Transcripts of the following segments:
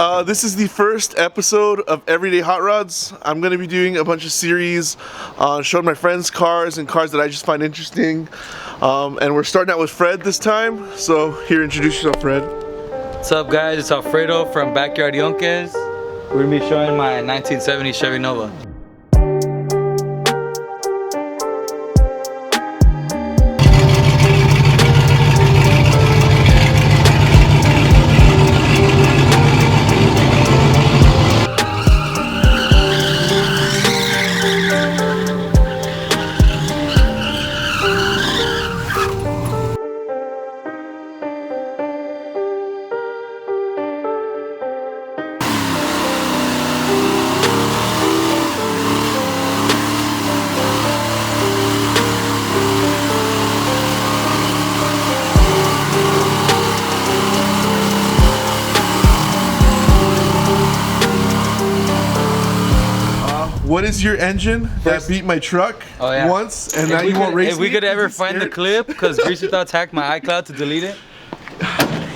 This is the first episode of Everyday Hot Rods. I'm going to be doing a bunch of series showing my friends' cars and cars that I just find interesting. And we're starting out with Fred this time. So here, introduce yourself, Fred. What's up, guys? It's Alfredo from Backyard Yonques. We're going to be showing my 1970 Chevy Nova. What is your engine that beat my truck once, and now you won't race me? If we could ever find the clip, because Greasy Thoughts hacked my iCloud to delete it.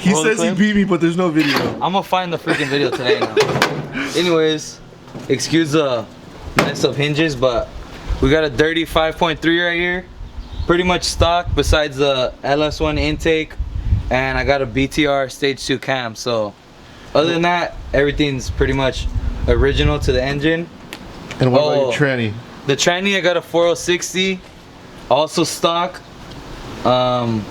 He says he beat me, but there's no video. I'm gonna find the freaking video today now. Anyways, excuse the mess up hinges, but we got a dirty 5.3 right here. Pretty much stock besides the LS1 intake, and I got a BTR stage 2 cam. So other than that, everything's pretty much original to the engine. And what about your tranny? The tranny, I got a 4060, also stock. Yeah,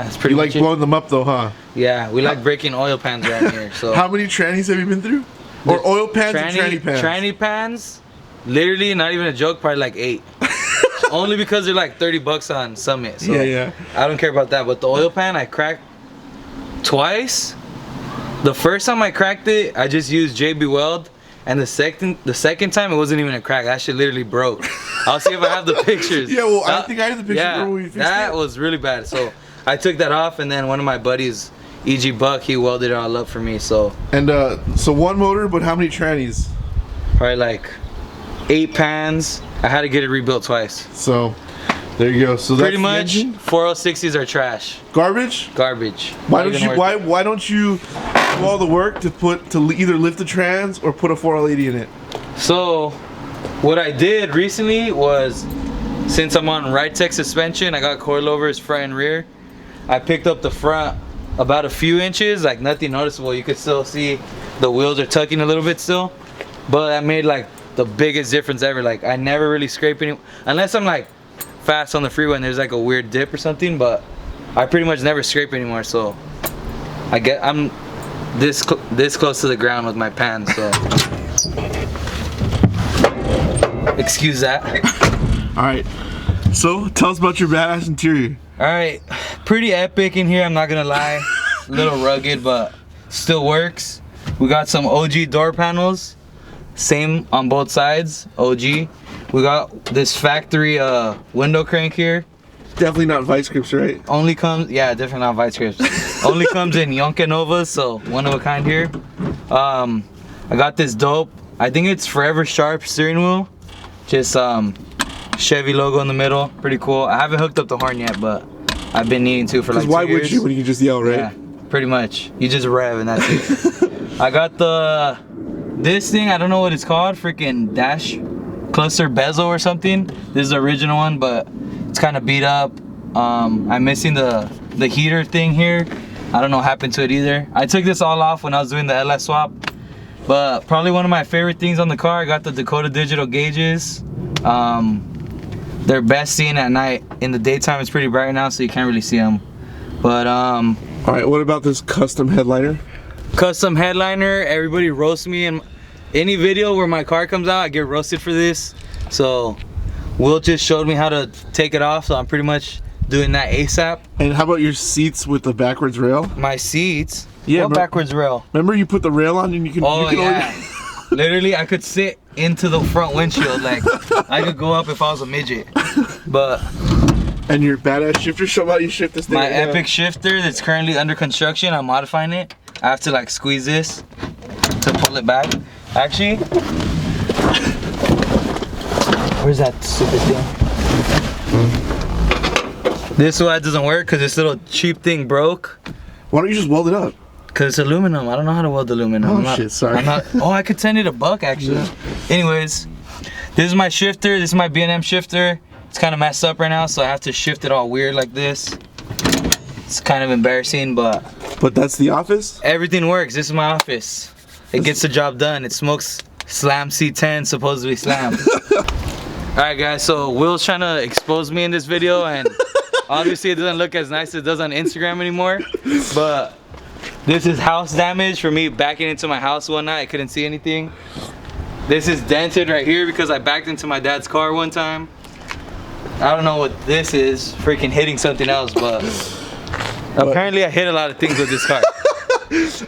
it's pretty much You like blowing them up though, huh? Yeah, we like breaking oil pans around here. So how many trannies have you been through? Or oil pans and tranny pans? Tranny pans, literally, not even a joke, probably like 8. Only because they're like 30 bucks on Summit. So yeah. I don't care about that. But the oil pan, I cracked twice. The first time I cracked it, I just used JB Weld. And the second time, it wasn't even a crack. That shit literally broke. I'll see if I have the pictures. Yeah, well, I think I have the pictures. Yeah, when we fixed that it. was really bad. So I took that off, and then one of my buddies, E.G. Buck, he welded it all up for me. So so one motor, but how many trannies? Probably like 8 pans. I had to get it rebuilt twice. So there you go. So that's pretty much 4060s are trash. Garbage. Garbage. Why don't you do all the work to either lift the trans or put a 4L80 in it? So what I did recently was, since I'm on right tech suspension, I got coilovers front and rear. I picked up the front about a few inches, like nothing noticeable. You could still see the wheels are tucking a little bit still, but that made like the biggest difference ever. Like I never really scrape any, unless I'm like fast on the freeway and there's like a weird dip or something, but I pretty much never scrape anymore. So I'm this close to the ground with my pan, so excuse that. All right, so tell us about your badass interior. All right, pretty epic in here, I'm not gonna lie. A little rugged, but still works. We got some OG door panels, same on both sides, OG. We got this factory window crank here. Definitely not vice grips, right? Only comes, yeah, definitely not vice grips. Only comes in Yonke Novas, so one of a kind here. I got this dope, I think it's Forever Sharp steering wheel. Just Chevy logo in the middle, pretty cool. I haven't hooked up the horn yet, but I've been needing to for like 2 years. Why would you when you can just yell, right? Yeah, pretty much. You just rev and that's it. I got this thing, I don't know what it's called, freaking dash cluster bezel or something. This is the original one, but it's kind of beat up. I'm missing the heater thing here. I don't know what happened to it either. I took this all off when I was doing the LS swap. But probably one of my favorite things on the car, I got the Dakota digital gauges. They're best seen at night. In the daytime it's pretty bright now, so you can't really see them. But all right, what about this custom headliner? Custom headliner, everybody roasts me in any video where my car comes out. I get roasted for this. So Will just showed me how to take it off, so I'm pretty much doing that ASAP. And how about your seats with the backwards rail? My seats? Yeah, what backwards rail? Remember you put the rail on and you can... Oh, yeah. Literally, I could sit into the front windshield. Like, I could go up if I was a midget. But... And your badass shifter, show out you shift this thing. My epic shifter that's currently under construction, I'm modifying it. I have to like squeeze this to pull it back. Actually, where's that stupid thing? This one doesn't work because this little cheap thing broke. Why don't you just weld it up? Cause it's aluminum. I don't know how to weld aluminum. Oh shit, sorry. Oh, I could send it $1 actually. Yeah. Anyways, this is my shifter. This is my B&M shifter. It's kind of messed up right now, so I have to shift it all weird like this. It's kind of embarrassing, but that's the office? Everything works. This is my office. It gets the job done. It smokes Slam C10, supposedly Slam. Alright guys, so Will's trying to expose me in this video, and obviously it doesn't look as nice as it does on Instagram anymore, but this is house damage for me backing into my house one night. I couldn't see anything. This is dented right here because I backed into my dad's car one time. I don't know what this is, freaking hitting something else, but apparently I hit a lot of things with this car.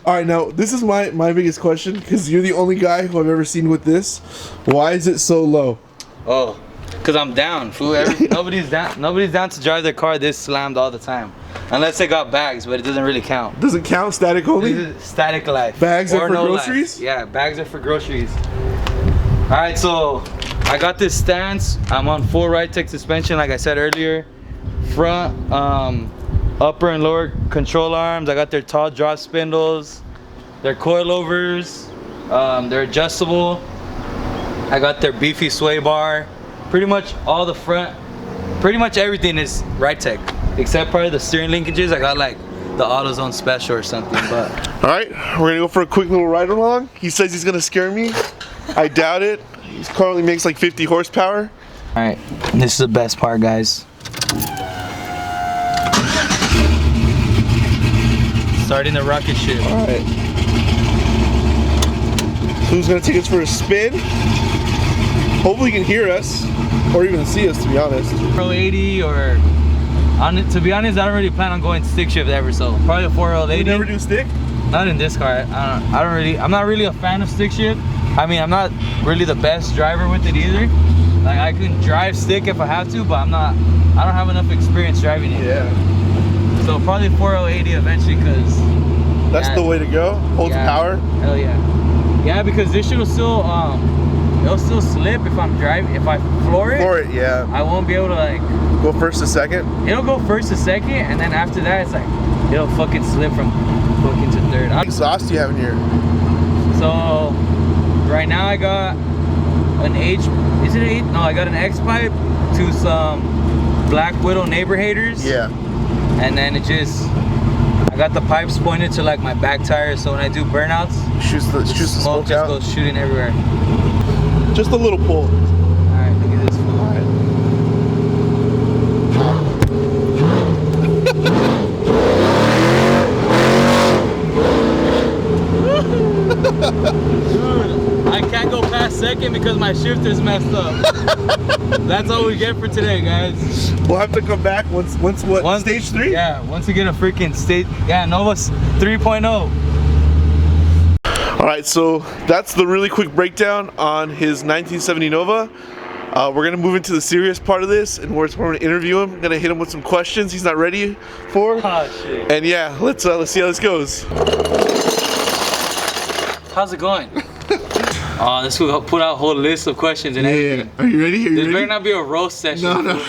Alright, now this is my biggest question, because you're the only guy who I've ever seen with this. Why is it so low? Oh, because I'm down, fool. Nobody's down to drive their car this slammed all the time. Unless they got bags, but it doesn't really count. Does it count static only? This is static life. Bags are for groceries? Life. Yeah, bags are for groceries. Alright, so I got this stance. I'm on full Ride-Tech suspension like I said earlier. Front, upper and lower control arms. I got their tall drop spindles, their coilovers, they're adjustable. I got their beefy sway bar. Pretty much all the front, pretty much everything is Ride-Tech, except probably the steering linkages. I got like the AutoZone special or something. But all right, we're gonna go for a quick little ride along. He says he's gonna scare me. I doubt it. He currently makes like 50 horsepower. All right, this is the best part, guys. Starting the rocket ship. All right. So who's gonna take us for a spin? Hopefully you can hear us, or even see us, to be honest. Pro 80 or, to be honest, I don't really plan on going stick shift ever, so probably a 4L80. You never do stick? Not in this car. I'm not really a fan of stick shift. I mean, I'm not really the best driver with it either. Like, I can drive stick if I have to, but I don't have enough experience driving it. Yeah. So probably 4L80 eventually, because that's the way to go. Holds power. Hell yeah. Yeah, because this shit will still it'll still slip if I'm driving. If I floor it, yeah. I won't be able to like go first to second. It'll go first to second, and then after that, it's like it'll fucking slip from fucking to third. What exhaust do you have in here? So right now I got an is it an H? No, I got an X pipe to some Black Widow neighbor haters. Yeah. And then I got the pipes pointed to like my back tire, so when I do burnouts, shoots the smoke just goes shooting everywhere. Just a little pull. Alright, look at this fool. Dude, I can't go past second because my shifter's messed up. That's all we get for today, guys. We'll have to come back once what? Stage 3? Yeah, once we get a freaking Novas 3.0. Alright, so that's the really quick breakdown on his 1970 Nova. We're gonna move into the serious part of this, and we're gonna interview him. Gonna hit him with some questions he's not ready for. Oh shit. And yeah, let's see how this goes. How's it going? Oh, this will put out a whole list of questions and everything. Are you ready? This better not be a roast session. No.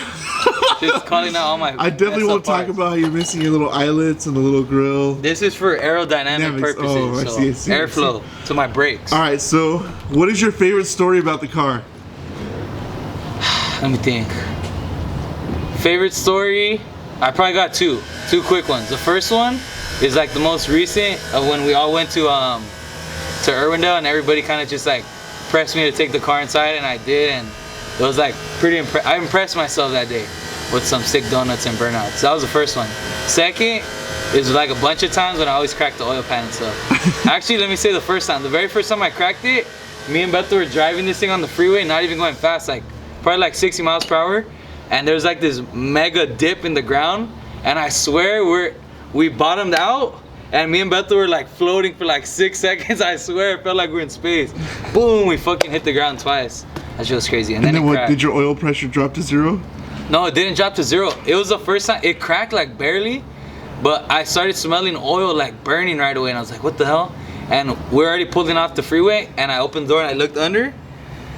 Just calling out all my I definitely won't talk about how you're missing your little eyelets and the little grill. This is for aerodynamic purposes. Oh, I see. Airflow to my brakes. Alright, so what is your favorite story about the car? Let me think. Favorite story? I probably got two quick ones. The first one is like the most recent of when we all went to Irwindale, and everybody kind of just like pressed me to take the car inside, and I did, and it was like I impressed myself that day with some sick donuts and burnouts. So that was the first one. Second is like a bunch of times when I always crack the oil pan and stuff. Actually, let me say the first time. The very first time I cracked it, me and Bethel were driving this thing on the freeway, not even going fast, like probably like 60 miles per hour, and there's like this mega dip in the ground, and I swear we bottomed out, and me and Bethel were like floating for like 6 seconds. I swear it felt like we were in space. Boom, we fucking hit the ground twice. That shit was crazy. And then what, did your oil pressure drop to 0? No, it didn't drop to 0. It was the first time. It cracked like barely, but I started smelling oil like burning right away, and I was like, what the hell? And we're already pulling off the freeway, and I opened the door and I looked under,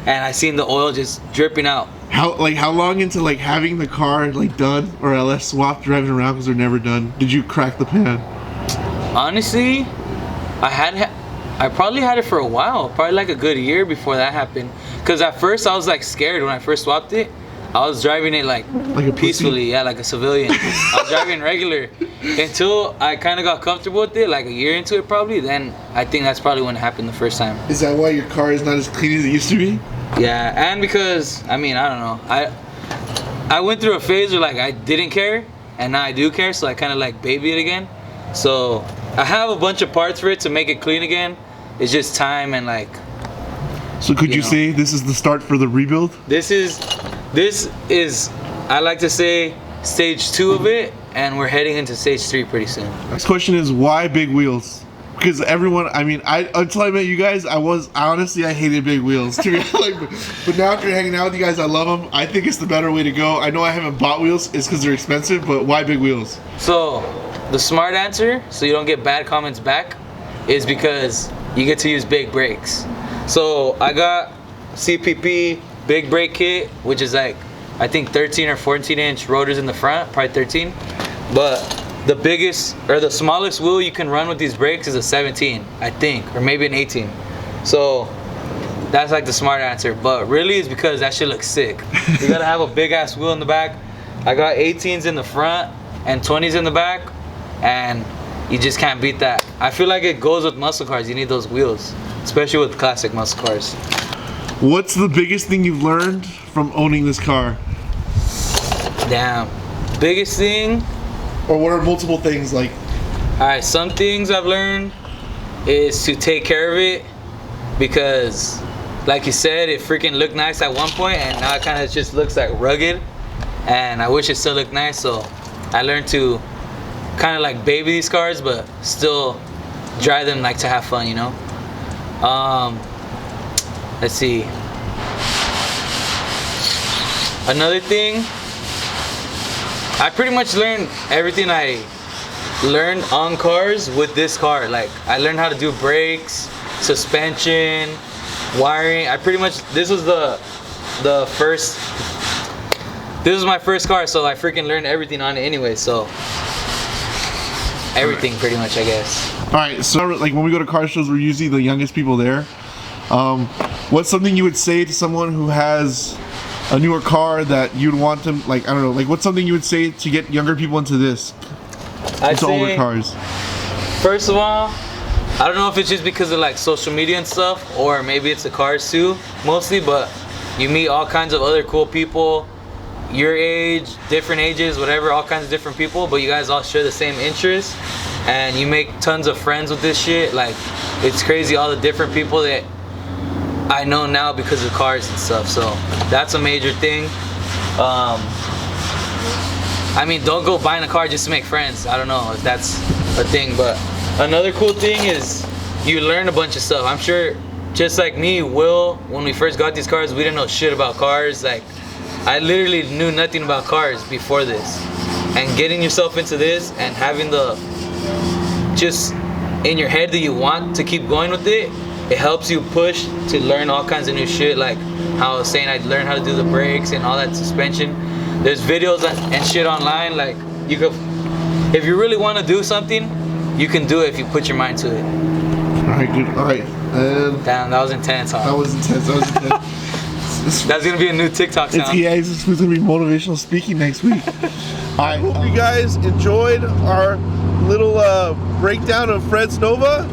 and I seen the oil just dripping out. How long into like having the car like done or LS swapped driving around because they're never done, did you crack the pan? Honestly, I probably had it for a while, probably like a good year before that happened. Cause at first I was like scared when I first swapped it. I was driving it like a peacefully, yeah, like a civilian. I was driving regular until I kind of got comfortable with it, like a year into it probably. Then I think that's probably when it happened the first time. Is that why your car is not as clean as it used to be? Yeah, and because I mean I don't know, I went through a phase where like I didn't care, and now I do care, so I kind of like baby it again. So I have a bunch of parts for it to make it clean again. It's just time and like. So could you say this is the start for the rebuild? This is I like to say stage 2 of it, and we're heading into stage 3 pretty soon. Next question is why big wheels? Because everyone, I mean, until I met you guys, I hated big wheels. But now after hanging out with you guys, I love them. I think it's the better way to go. I know I haven't bought wheels, it's because they're expensive, but why big wheels? So the smart answer, so you don't get bad comments back, is because you get to use big brakes. So I got CPP big brake kit, which is like I think 13 or 14 inch rotors in the front, probably 13. But the biggest or the smallest wheel you can run with these brakes is a 17, I think, or maybe an 18. So that's like the smart answer. But really it's because that shit looks sick. You gotta have a big ass wheel in the back. I got 18s in the front and 20s in the back, and you just can't beat that. I feel like it goes with muscle cars. You need those wheels, especially with classic muscle cars. What's the biggest thing you've learned from owning this car? Damn. Biggest thing? Or what are multiple things like? Alright, some things I've learned is to take care of it, because like you said, it freaking looked nice at one point and now it kind of just looks like rugged, and I wish it still looked nice. So I learned to kind of like baby these cars but still drive them like to have fun, you know. Let's see, another thing, I pretty much learned everything I learned on cars with this car. Like I learned how to do brakes, suspension, wiring. This was my first car, so I freaking learned everything on it anyway. So everything pretty much, I guess. All right, so like when we go to car shows, we're usually the youngest people there. What's something you would say to someone who has a newer car that you'd want them, like, I don't know, like what's something you would say to get younger people into this? Into older cars? First of all, I don't know if it's just because of like social media and stuff, or maybe it's the cars too, mostly, but you meet all kinds of other cool people, your age, different ages, whatever, all kinds of different people, but you guys all share the same interests, and you make tons of friends with this shit. Like, it's crazy all the different people that I know now because of cars and stuff. So that's a major thing. I mean, don't go buying a car just to make friends. I don't know if that's a thing, but another cool thing is you learn a bunch of stuff. I'm sure, just like me, Will, when we first got these cars, we didn't know shit about cars. Like, I literally knew nothing about cars before this. And getting yourself into this and having the just in your head that you want to keep going with it, it helps you push to learn all kinds of new shit. Like how I was saying, I learned how to do the brakes and all that suspension. There's videos and shit online. Like, you could, if you really want to do something, you can do it if you put your mind to it. Alright, dude. Alright. Damn, that was intense, huh? That was intense. That's gonna be a new TikTok sound. It's gonna be motivational speaking next week. I hope you guys enjoyed our little breakdown of Fred's Nova.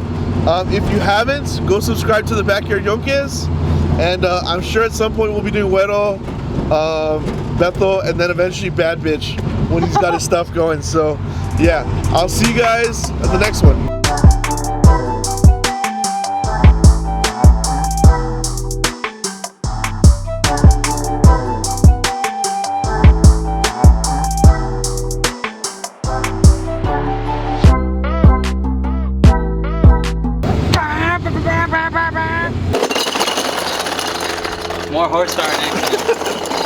If you haven't, go subscribe to the Backyard Yonques, and I'm sure at some point we'll be doing Güero, Bethel, and then eventually Bad Bitch when he's got his stuff going. So yeah, I'll see you guys in the next one. More horsepower.